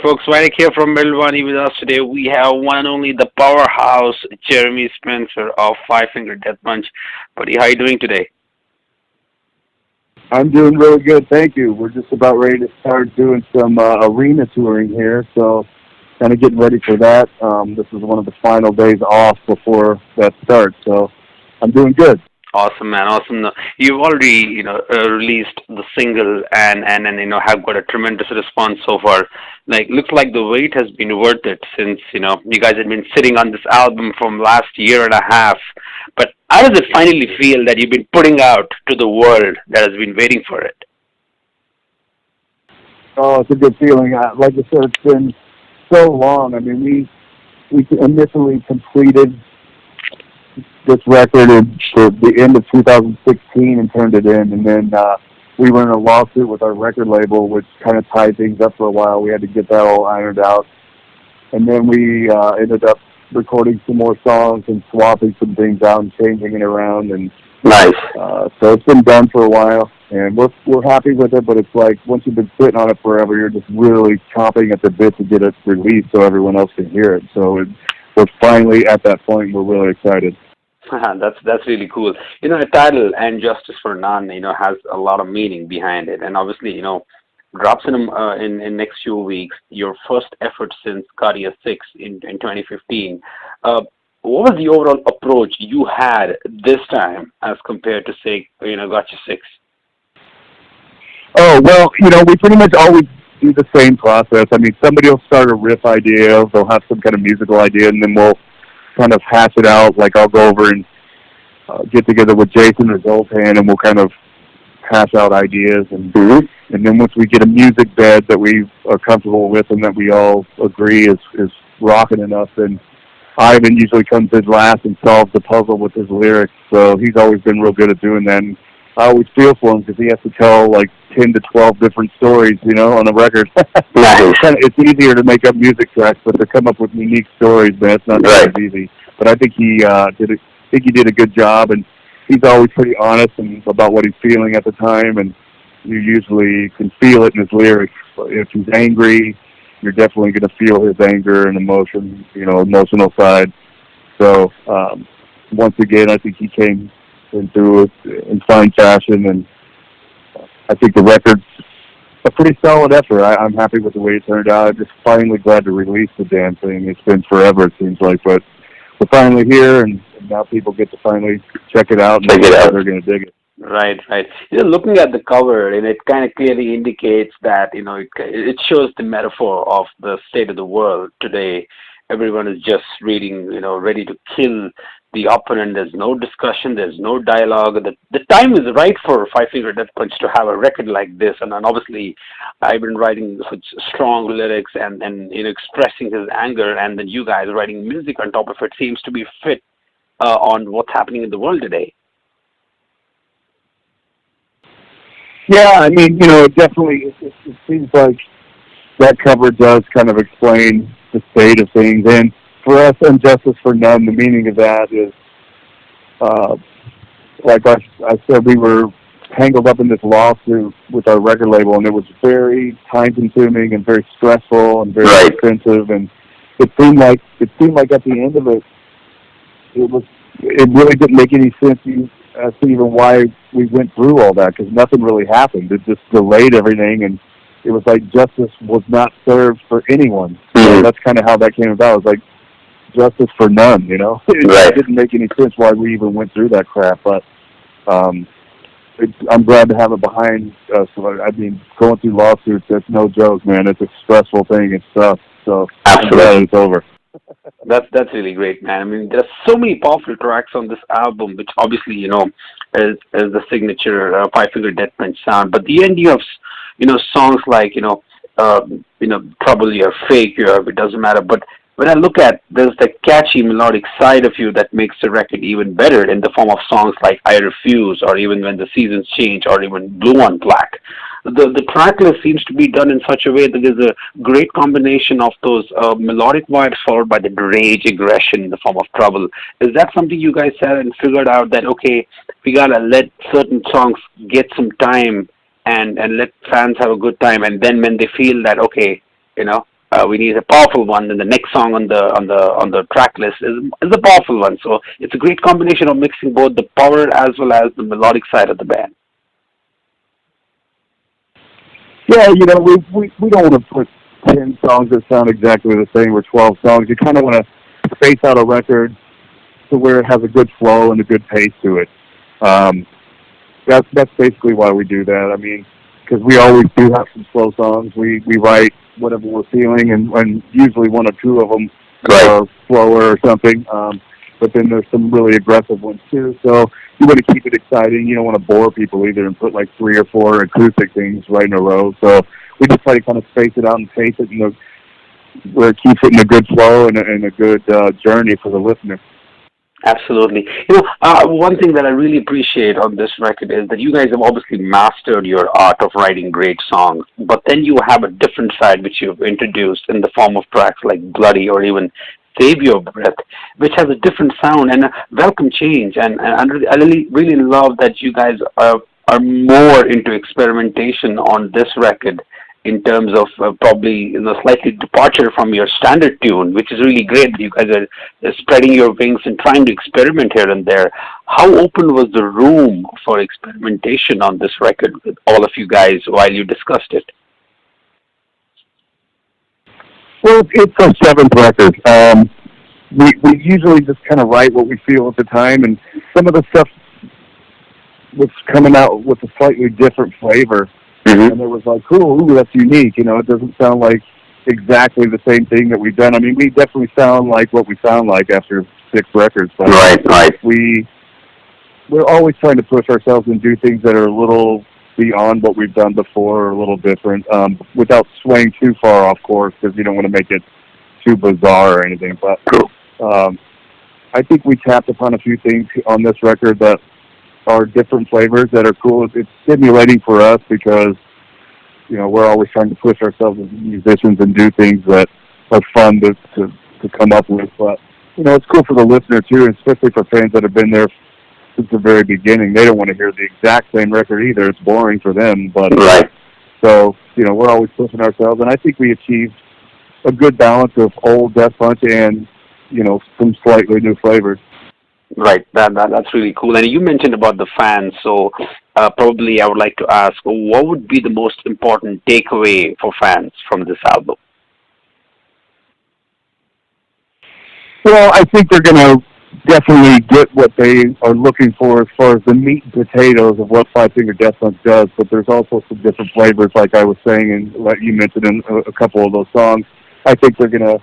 Folks, Vitek here from Wani with us today. We have one and only the powerhouse, Jeremy Spencer of Five Finger Death Punch. Buddy, how are you doing today? I'm doing really good, thank you. We're just about ready to start doing some arena touring here, so kind of getting ready for that. This is one of the final days off before that starts, so I'm doing good. Awesome, man. Awesome. You've already, released the single and have got a tremendous response so far. Like, looks like the wait has been worth it since, you guys have been sitting on this album from last year and a half. But how does it finally feel that you've been putting out to the world that has been waiting for it? Oh, it's a good feeling. Like I said, it's been so long. I mean, we initially completed this record at the end of 2016 and turned it in, and then we were in a lawsuit with our record label, which kind of tied things up for a while. We had to get that all ironed out, and then we ended up recording some more songs and swapping some things out and changing it around, and Nice. so it's been done for a while, and we're happy with it. But it's like once you've been sitting on it forever, you're just really chomping at the bit to get it released so everyone else can hear it. So we're finally at that point. We're really excited. That's really cool. A title and Justice for None, has a lot of meaning behind it, and obviously, drops in next few weeks. Your first effort since Guardia 6 in 2015. What was the overall approach you had this time as compared to say, Gotcha 6? Oh, well, we pretty much always do the same process. I mean, somebody will start a riff idea, they'll have some kind of musical idea, and then we'll kind of hash it out. Like I'll go over and get together with Jason or Zoltan, and we'll kind of hash out ideas. And then once we get a music bed that we are comfortable with and that we all agree is rocking enough, then Ivan usually comes in last and solves the puzzle with his lyrics. So he's always been real good at doing that. And I always feel for him because he has to tell like 10 to 12 different stories, on a record. Nice. It's easier to make up music tracks, but to come up with unique stories, man, it's not as easy. But I think he did a good job, and he's always pretty honest about what he's feeling at the time, and you usually can feel it in his lyrics. If he's angry, you're definitely going to feel his anger and emotion, emotional side. So once again, I think he came into it in fine fashion, and I think the record's a pretty solid effort. I'm happy with the way it turned out. I'm just finally glad to release the damn thing. It's been forever, it seems like, but we're finally here, and now people get to finally check it out, and they're going to dig it. Right. Looking at the cover, and it kind of clearly indicates that, it shows the metaphor of the state of the world today. Everyone is just reading, ready to kill the opponent. There's no discussion. There's no dialogue. The time is right for Five Finger Death Punch to have a record like this. And obviously, I've been writing such strong lyrics and expressing his anger, and then you guys writing music on top of it seems to be fit on what's happening in the world today. Yeah, I mean, it definitely it seems like that cover does kind of explain the state of things. And for us, Justice for None, the meaning of that is, like I said, we were tangled up in this lawsuit with our record label, and it was very time-consuming and very stressful and very expensive. And it seemed like at the end of it, it really didn't make any sense as to even why we went through all that, because nothing really happened. It just delayed everything, and it was like justice was not served for anyone. So that's kind of how that came about. It was like justice for none, It didn't make any sense why we even went through that crap, but I'm glad to have it behind us. I mean, going through lawsuits, that's no joke, man. It's a stressful thing. It's tough. So I'm glad it's over. That's really great, man. I mean, there's so many powerful tracks on this album, which obviously, is the signature Five Finger Death Punch sound. But the end, you have, songs like, Trouble, You're Fake, it doesn't matter. But when I look at, there's the catchy melodic side of you that makes the record even better in the form of songs like I Refuse, or even When the Seasons Change, or even Blue on Black. The track list seems to be done in such a way that there's a great combination of those melodic vibes followed by the rage, aggression in the form of Trouble. Is that something you guys said and figured out that, okay, we gotta let certain songs get some time and let fans have a good time, and then when they feel that, okay, we need a powerful one, and the next song on the track list is a powerful one. So it's a great combination of mixing both the power as well as the melodic side of the band. Yeah, we don't want to put 10 songs that sound exactly the same or 12 songs. You kind of want to space out a record to where it has a good flow and a good pace to it. That's basically why we do that. I mean, because we always do have some slow songs. We write whatever we're feeling, and usually one or two of them are slower or something. But then there's some really aggressive ones too. So you want to keep it exciting. You don't want to bore people either and put like 3 or 4 acoustic things right in a row. So we just try to kind of space it out and pace it, where it keeps it in a good flow and a good journey for the listener. Absolutely. One thing that I really appreciate on this record is that you guys have obviously mastered your art of writing great songs, but then you have a different side which you've introduced in the form of tracks like Bloody or even Save Your Breath, which has a different sound and a welcome change. And I really love that you guys are more into experimentation on this record in terms of probably slightly departure from your standard tune, which is really great that you guys are spreading your wings and trying to experiment here and there. How open was the room for experimentation on this record with all of you guys while you discussed it? Well, it's our 7th record. We usually just kind of write what we feel at the time, and some of the stuff was coming out with a slightly different flavor. Mm-hmm. And it was like, cool, ooh, that's unique. It doesn't sound like exactly the same thing that we've done. I mean, we definitely sound like what we sound like after 6 records. But right. We're always trying to push ourselves and do things that are a little beyond what we've done before or a little different, without swaying too far off course, because you don't want to make it too bizarre or anything. But I think we tapped upon a few things on this record that are different flavors that are cool. It's stimulating for us because, we're always trying to push ourselves as musicians and do things that are fun to come up with. But, it's cool for the listener too, especially for fans that have been there since the very beginning. They don't want to hear the exact same record either. It's boring for them. But so, we're always pushing ourselves, and I think we achieved a good balance of old Death Punch and, some slightly new flavors. Right, that's really cool. And you mentioned about the fans, so probably I would like to ask, what would be the most important takeaway for fans from this album? Well, I think they're going to definitely get what they are looking for as far as the meat and potatoes of what Five Finger Death Punch does, but there's also some different flavors, like I was saying, and like you mentioned in a couple of those songs. I think they're going to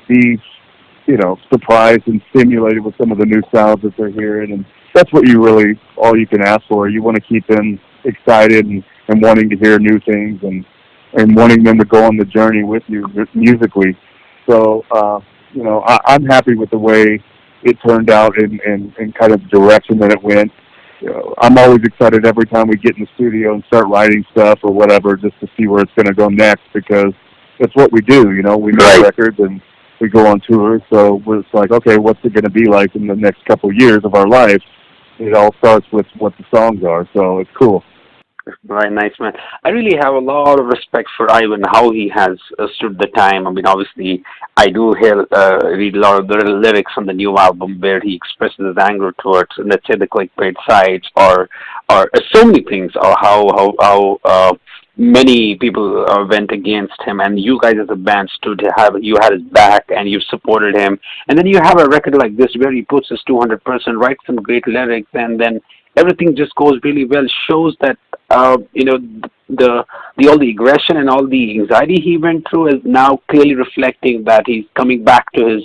be surprised and stimulated with some of the new sounds that they're hearing. And that's what all you can ask for. You want to keep them excited and wanting to hear new things and wanting them to go on the journey with you musically. So, I'm happy with the way it turned out and kind of the direction that it went. I'm always excited every time we get in the studio and start writing stuff or whatever, just to see where it's going to go next, because that's what we do. We make records and we go on tours, so it's like, okay, what's it going to be like in the next couple of years of our life? It all starts with what the songs are, so it's cool. Right, nice, man. I really have a lot of respect for Ivan, how he has stood the time. I mean, obviously, I do read a lot of the lyrics on the new album where he expresses his anger towards, let's say, the clickbait sites or so many things, or how many people went against him, and you guys as a band you had his back and you supported him. And then you have a record like this where he puts his 200%, writes some great lyrics, and then everything just goes really well. Shows that all the aggression and all the anxiety he went through is now clearly reflecting that he's coming back to his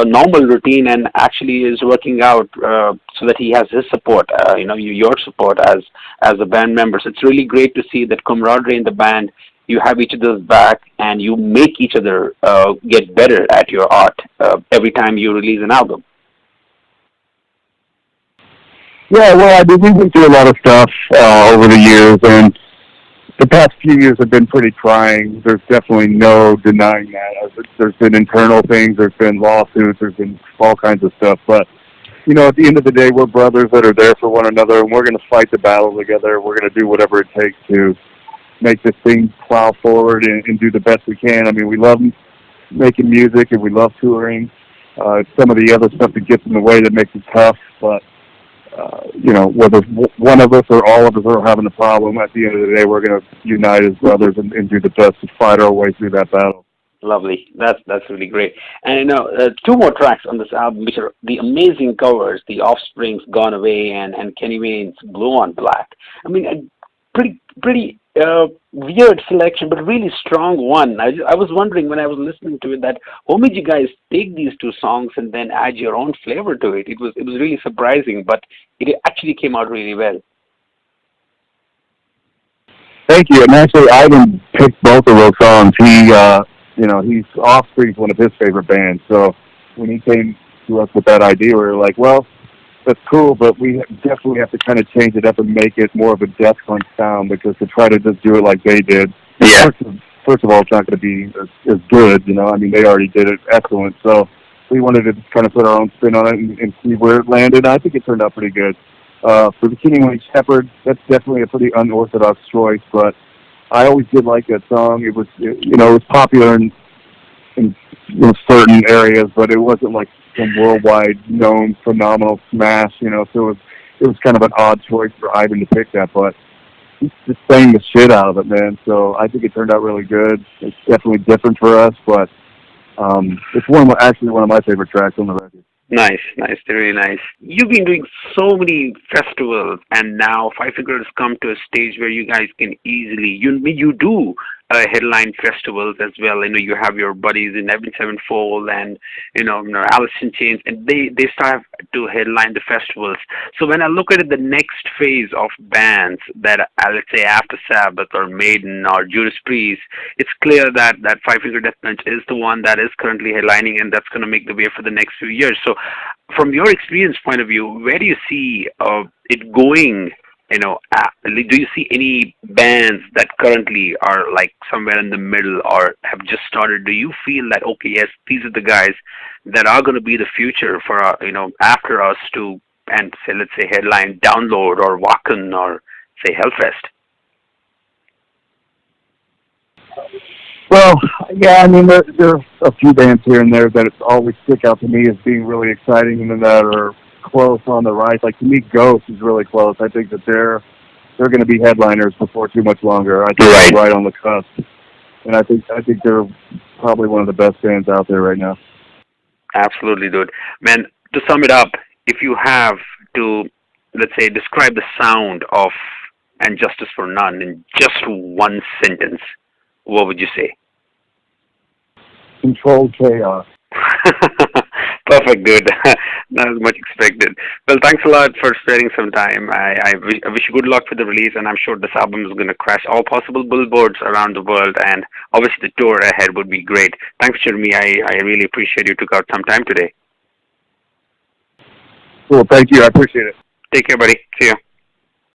normal routine and actually is working out so that he has his support, your support as a band members. It's really great to see that camaraderie in the band. You have each other's back and you make each other get better at your art every time you release an album. Yeah, well, we went through a lot of stuff over the years, and the past few years have been pretty trying. There's definitely no denying that. There's been internal things, there's been lawsuits, there's been all kinds of stuff. But, at the end of the day, we're brothers that are there for one another, and we're going to fight the battle together. We're going to do whatever it takes to make this thing plow forward and do the best we can. I mean, we love making music and we love touring. Some of the other stuff that gets in the way that makes it tough, but you know, whether one of us or all of us are having a problem, at the end of the day, we're going to unite as brothers and do the best to fight our way through that battle. Lovely. That's really great. And you know, two more tracks on this album, which are the amazing covers: The Offspring's "Gone Away" and Kenny Wayne's "Blue on Black." I mean, a pretty weird selection, but really strong one. I was wondering when I was listening to it that how made you guys take these two songs and then add your own flavor to it? It was really surprising, but it actually came out really well. Thank you. And actually, Ivan picked both of those songs. He, you know, Offspring's one of his favorite bands. So when he came to us with that idea, we were like, well, that's cool, but we definitely have to kind of change it up and make it more of a Death Punch sound, because to try to just do it like they did, yeah. First of all, it's not going to be as good, you know. I mean, they already did it excellent. So we wanted to just kind of put our own spin on it and see where it landed. I think it turned out pretty good. For the Kenny Wayne Shepherd, that's definitely a pretty unorthodox choice, but I always did like that song. It was, you know, it was popular in certain areas, but it wasn't like some worldwide known phenomenal smash, you know. So it was kind of an odd choice for Ivan to pick that, but he just sang the shit out of it, man. So I think it turned out really good. It's definitely different for us, but it's actually one of my favorite tracks on the record. Nice, really nice. You've been doing so many festivals, and now Five Finger has come to a stage where you guys can easily, you do headline festivals as well. You know, you have your buddies in Evan Sevenfold and you know Alice in Chains, and they start to headline the festivals. So when I look at it, the next phase of bands that let's say after Sabbath or Maiden or Judas Priest, it's clear that Five Finger Death Punch is the one that is currently headlining, and that's going to make the way for the next few years. So from your experience point of view, where do you see it going? You know, do you see any bands that currently are like somewhere in the middle or have just started? Do you feel that, okay, yes, these are the guys that are going to be the future for, you know, after us to, and say, let's say headline Download or Wacken or say Hellfest? Well, yeah, I mean, there are a few bands here and there that always stick out to me as being really exciting and that are close on the rise. Like, to me, Ghost is really close. I think that they're going to be headliners before too much longer. I think they're right on the cusp, and I think they're probably one of the best bands out there right now. Absolutely, dude. Man, to sum it up, if you have to, let's say, describe the sound of And Justice for None in just one sentence, what would you say? Controlled chaos. Perfect, dude. Not as much expected. Well, thanks a lot for sparing some time. I wish you good luck with the release, and I'm sure this album is going to crash all possible billboards around the world, and obviously the tour ahead would be great. Thanks, Jeremy. I really appreciate you took out some time today. Cool. Thank you. I appreciate it. Take care, buddy. See you.